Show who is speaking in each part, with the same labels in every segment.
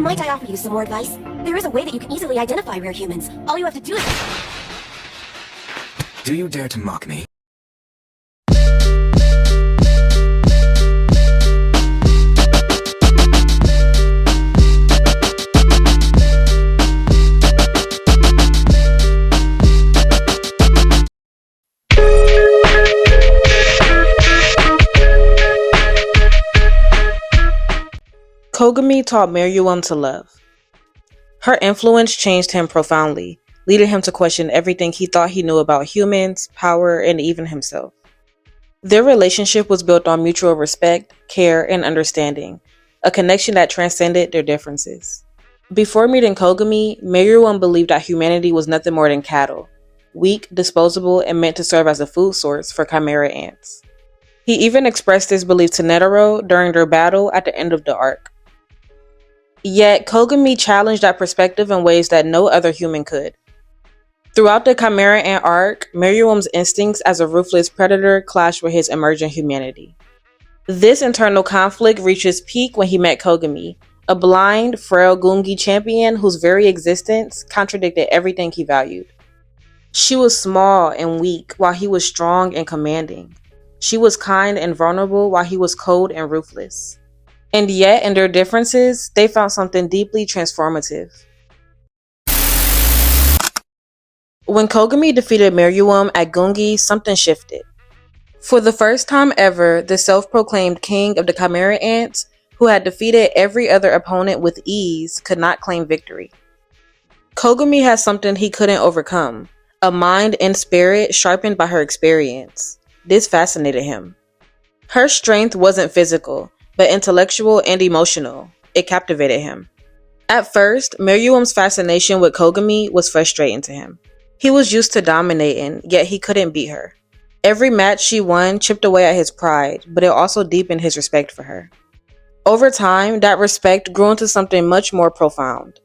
Speaker 1: Might I offer you some more advice? There is a way that you can easily identify rare humans. All you have to do is...
Speaker 2: Do you dare to mock me?
Speaker 3: Komugi taught Meruem to love. Her influence changed him profoundly, leading him to question everything he thought he knew about humans, power, and even himself. Their relationship was built on mutual respect, care, and understanding, a connection that transcended their differences. Before meeting Komugi, Meruem believed that humanity was nothing more than cattle, weak, disposable, and meant to serve as a food source for chimera ants. He even expressed this belief to Netero during their battle at the end of the arc. Yet, Komugi challenged that perspective in ways that no other human could. Throughout the Chimera Ant arc, Meruem's instincts as a ruthless predator clashed with his emergent humanity. This internal conflict reached its peak when he met Komugi, a blind, frail Gungi champion whose very existence contradicted everything he valued. She was small and weak while he was strong and commanding. She was kind and vulnerable while he was cold and ruthless. And yet, in their differences, they found something deeply transformative. When Komugi defeated Meruem at Gungi, something shifted. For the first time ever, the self-proclaimed king of the Chimera Ants, who had defeated every other opponent with ease, could not claim victory. Komugi had something he couldn't overcome, a mind and spirit sharpened by her experience. This fascinated him. Her strength wasn't physical, but intellectual and emotional. It captivated him. At first, Meruem's fascination with Komugi was frustrating to him. He was used to dominating, yet he couldn't beat her. Every match she won chipped away at his pride, but it also deepened his respect for her. Over time, that respect grew into something much more profound.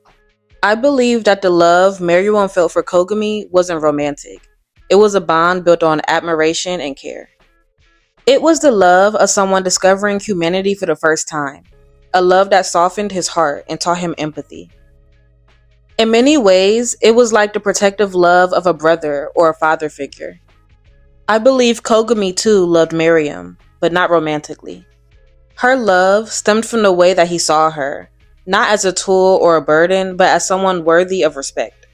Speaker 3: I believe that the love Meruem felt for Komugi wasn't romantic. It was a bond built on admiration and care. It was the love of someone discovering humanity for the first time, a love that softened his heart and taught him empathy. In many ways, it was like the protective love of a brother or a father figure. I believe Komugi too loved Meruem, but not romantically. Her love stemmed from the way that he saw her, not as a tool or a burden, but as someone worthy of respect.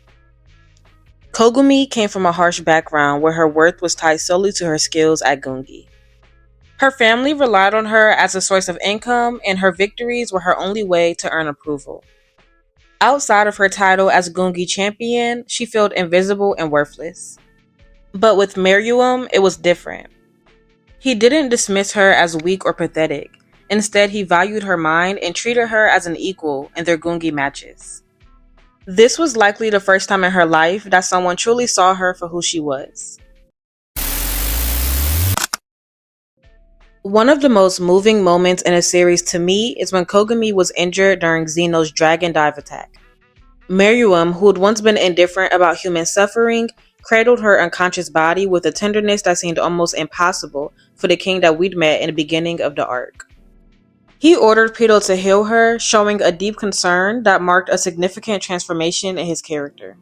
Speaker 3: Komugi came from a harsh background where her worth was tied solely to her skills at Gungi. Her family relied on her as a source of income, and her victories were her only way to earn approval. Outside of her title as Gungi champion, she felt invisible and worthless. But with Meruem, it was different. He didn't dismiss her as weak or pathetic. Instead, he valued her mind and treated her as an equal in their Gungi matches. This was likely the first time in her life that someone truly saw her for who she was. One of the most moving moments in a series to me is when Komugi was injured during Zeno's dragon dive attack. Meruem, who had once been indifferent about human suffering, cradled her unconscious body with a tenderness that seemed almost impossible for the king that we'd met in the beginning of the arc. He ordered Pito to heal her, showing a deep concern that marked a significant transformation in his character.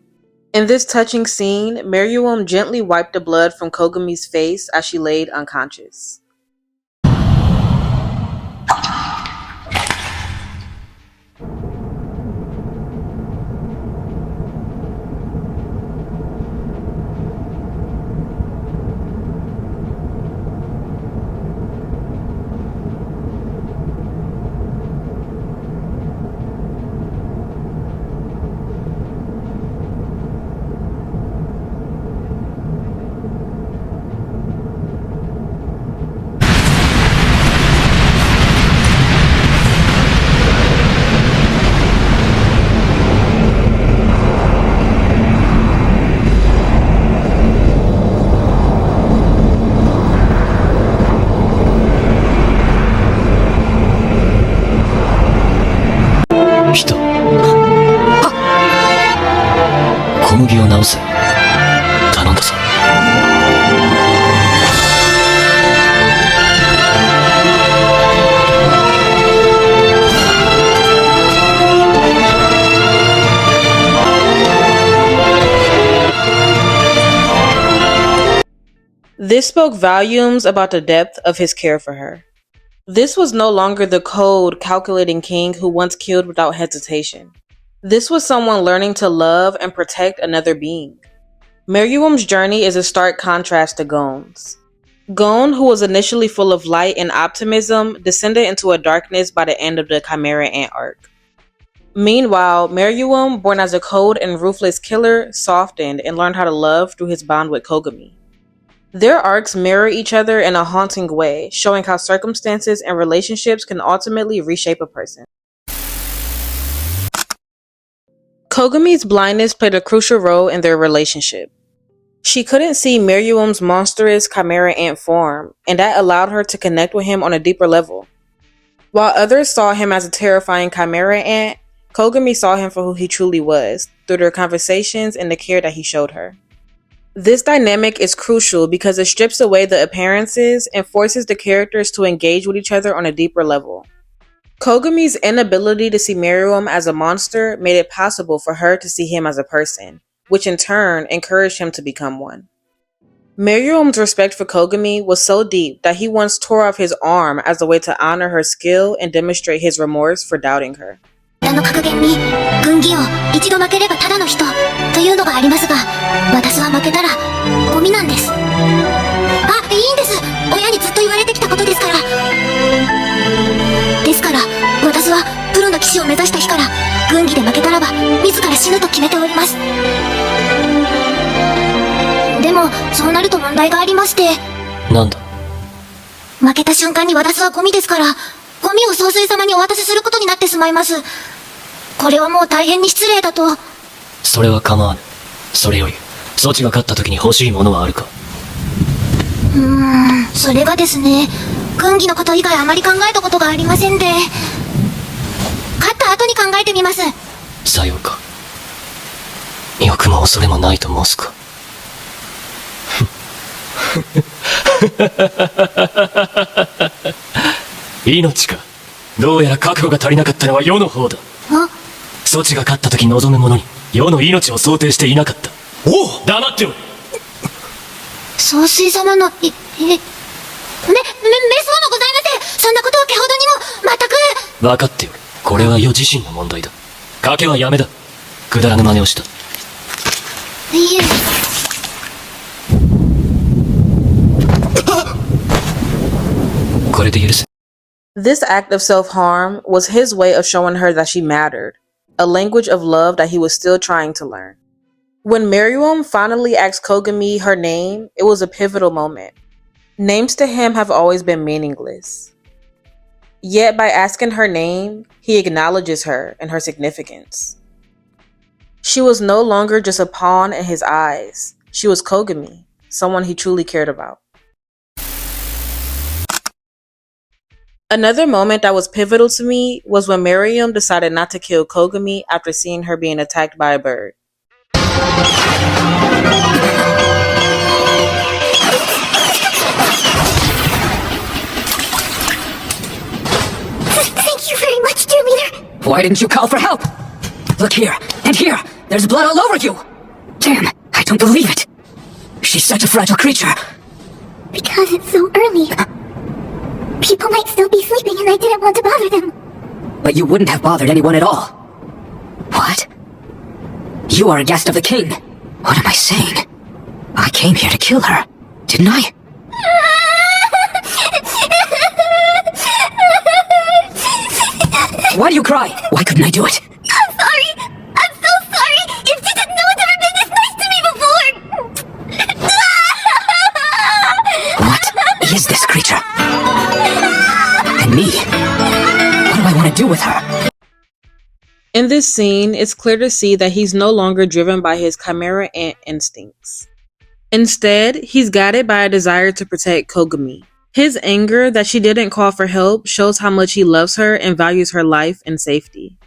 Speaker 3: In this touching scene, Meruem gently wiped the blood from Kogumi's face as she laid unconscious.
Speaker 4: Pito。小麦を直せ。頼んだぞ。
Speaker 3: This spoke volumes about the depth of his care for her. This was no longer the cold, calculating king who once killed without hesitation. This was someone learning to love and protect another being. Meruem's journey is a stark contrast to Gon's. Gon, who was initially full of light and optimism, descended into a darkness by the end of the Chimera Ant arc. Meanwhile, Meruem, born as a cold and ruthless killer, softened and learned how to love through his bond with Kogami. Their arcs mirror each other in a haunting way, showing how circumstances and relationships can ultimately reshape a person. Kogami's blindness played a crucial role in their relationship. She couldn't see Meruem's monstrous Chimera Ant form, and that allowed her to connect with him on a deeper level. While others saw him as a terrifying Chimera Ant, Kogami saw him for who he truly was, through their conversations and the care that he showed her. This dynamic is crucial because it strips away the appearances and forces the characters to engage with each other on a deeper level. Kogami's inability to see Meruem as a monster made it possible for her to see him as a person, which in turn encouraged him to become one. Meruem's respect for Kogami was so deep that he once tore off his arm as a way to honor her skill and demonstrate his remorse for doubting her.
Speaker 1: の格言に軍議を一度負ければただの人というのがありますが、私は負けたらゴミなんです。あ、いいんです。親にずっと言われてきたことですから。ですから私はプロの騎士を目指した日から軍議で負けたらば自ら死ぬと決めております。でもそうなると問題がありまして。
Speaker 4: なんだ。
Speaker 1: 負けた瞬間に私はゴミですから、ゴミを総帥様にお渡しすることになってしまいます。これはもう大変に失礼だと。
Speaker 4: それは構わぬ。それよりそちが勝った時に欲しいものはあるか。
Speaker 1: それがですね、軍議のこと以外あまり考えたことがありませんで、勝った後に考えてみます。
Speaker 4: さようか。欲も恐れもないと申すか。命か。どうやら覚悟が足りなかったのは世の方だ。そちが勝った時望む者に世の命を想定していなかった。おう、黙っておれ。
Speaker 1: 総帥様のめそうもございません。そんなことは毛ほどにも全く。
Speaker 4: 分かっておる。これは世自身の問題だ。賭けはやめだ。くだらぬ真似をした。
Speaker 1: いえ。
Speaker 4: これで許せ。
Speaker 3: This act of self-harm was his way of showing her that she mattered, a language of love that he was still trying to learn. When Meruem finally asked Kogami her name, it was a pivotal moment. Names to him have always been meaningless. Yet by asking her name, he acknowledges her and her significance. She was no longer just a pawn in his eyes. She was Kogami, someone he truly cared about. Another moment that was pivotal to me was when Meruem decided not to kill Kogami after seeing her being attacked by a bird.
Speaker 1: Thank you very much, dear leader.
Speaker 2: Why didn't you call for help? Look here, and here! There's blood all over you! Damn, I don't believe it! She's such a fragile creature!
Speaker 1: Because it's so early. People might still be sleeping and I didn't want to bother them.
Speaker 2: But you wouldn't have bothered anyone at all. What? You are a guest of the king. What am I saying? I came here to kill her, didn't I? Why do you cry? Why couldn't I do it?
Speaker 1: I'm sorry. I'm so sorry. If you didn't know it's ever been this nice to me before.
Speaker 2: What is this creature? And me? What do I want to do with her?
Speaker 3: In this scene, it's clear to see that he's no longer driven by his Chimera Ant instincts. Instead, he's guided by a desire to protect Kogami. His anger that she didn't call for help shows how much he loves her and values her life and safety.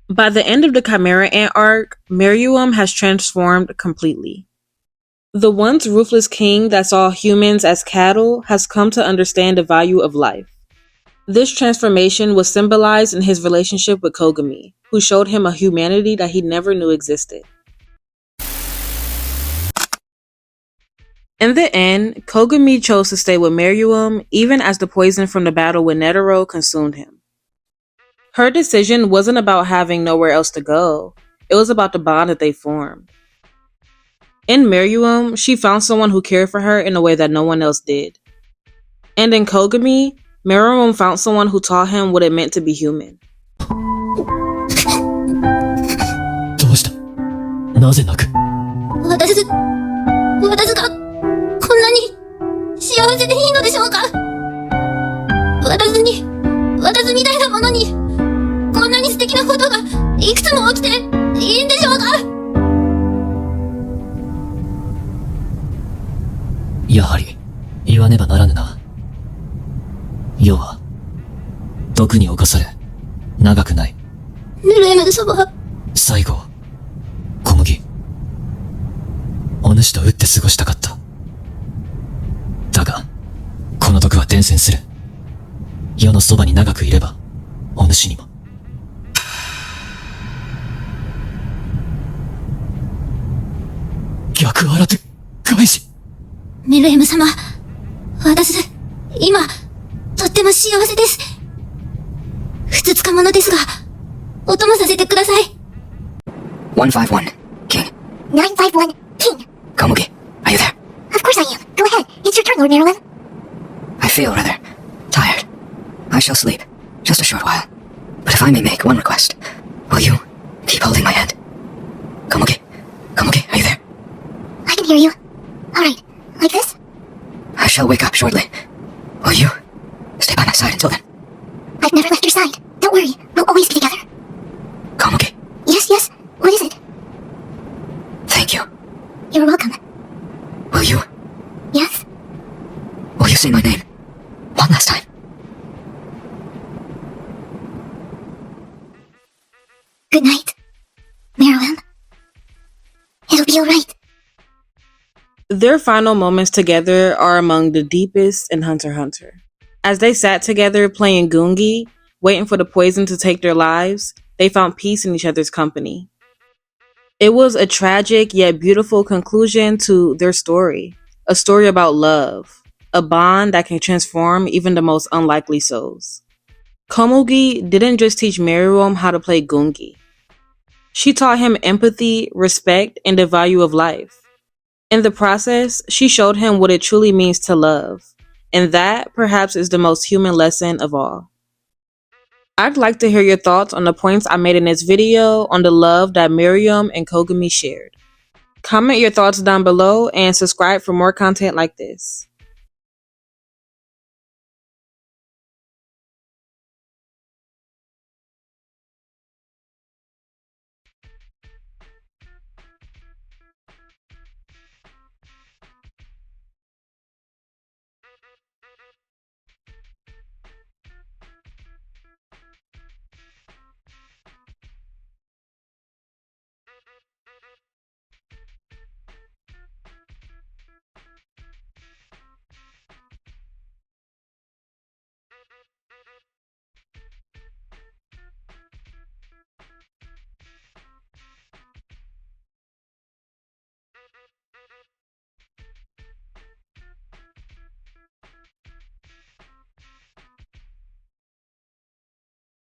Speaker 3: By the end of the Chimera Ant arc, Meruem has transformed completely. The once ruthless king that saw humans as cattle has come to understand the value of life. This transformation was symbolized in his relationship with Kogami, who showed him a humanity that he never knew existed. In the end, Kogami chose to stay with Meruem even as the poison from the battle with Netero consumed him. Her decision wasn't about having nowhere else to go, it was about the bond that they formed. In Meruem, she found someone who cared for her in a way that no one else did. And in Kogami, Meruem found someone who taught him what it meant to be human.
Speaker 4: どうしたなぜ泣く
Speaker 1: 私がこんなに幸せでいいのでしょうか。私みたいなものにこんなに素敵なことがいくつも起きていいんでしょうか。
Speaker 4: やはり言わねばならぬな。世は毒に侵され長くない。
Speaker 1: メルエム様。
Speaker 4: 最後小麦お主と打って過ごしたかった。だがこの毒は伝染する。世のそばに長くいればお主にも。逆新手返し。
Speaker 1: メルエム様、私今とっても幸せです。ふつつか者ですがお供させてください。
Speaker 2: 151, King.
Speaker 1: 951 King.
Speaker 2: Komugi, are you there?
Speaker 1: Of course I am. Go ahead. It's your turn, Lord Meruem.
Speaker 2: I feel rather tired. I shall sleep, just a short while. But if I may make one request, will you keep holding my hand? Komugi, are you there?
Speaker 1: I can hear you. Alright, like this?
Speaker 2: I shall wake up shortly. Will you stay by my side until then?
Speaker 1: I've never left your side. Don't worry, we'll always be together.
Speaker 2: Komugi,
Speaker 1: Yes, what is it?
Speaker 2: thank you.
Speaker 1: You're welcome.
Speaker 2: Will you
Speaker 1: Yes?
Speaker 2: say my name one last time?
Speaker 1: Good night, Meruem. It'll be alright.
Speaker 3: Their final moments together are among the deepest in Hunter x Hunter. As they sat together playing Gungi, waiting for the poison to take their lives, they found peace in each other's company. It was a tragic yet beautiful conclusion to their story, a story about love, a bond that can transform even the most unlikely souls. Komugi didn't just teach Meruem how to play Gungi. She taught him empathy, respect, and the value of life. In the process, she showed him what it truly means to love, and that perhaps is the most human lesson of all. I'd like to hear your thoughts on the points I made in this video on the love that Meruem and Kogami shared. Comment your thoughts down below and subscribe for more content like this.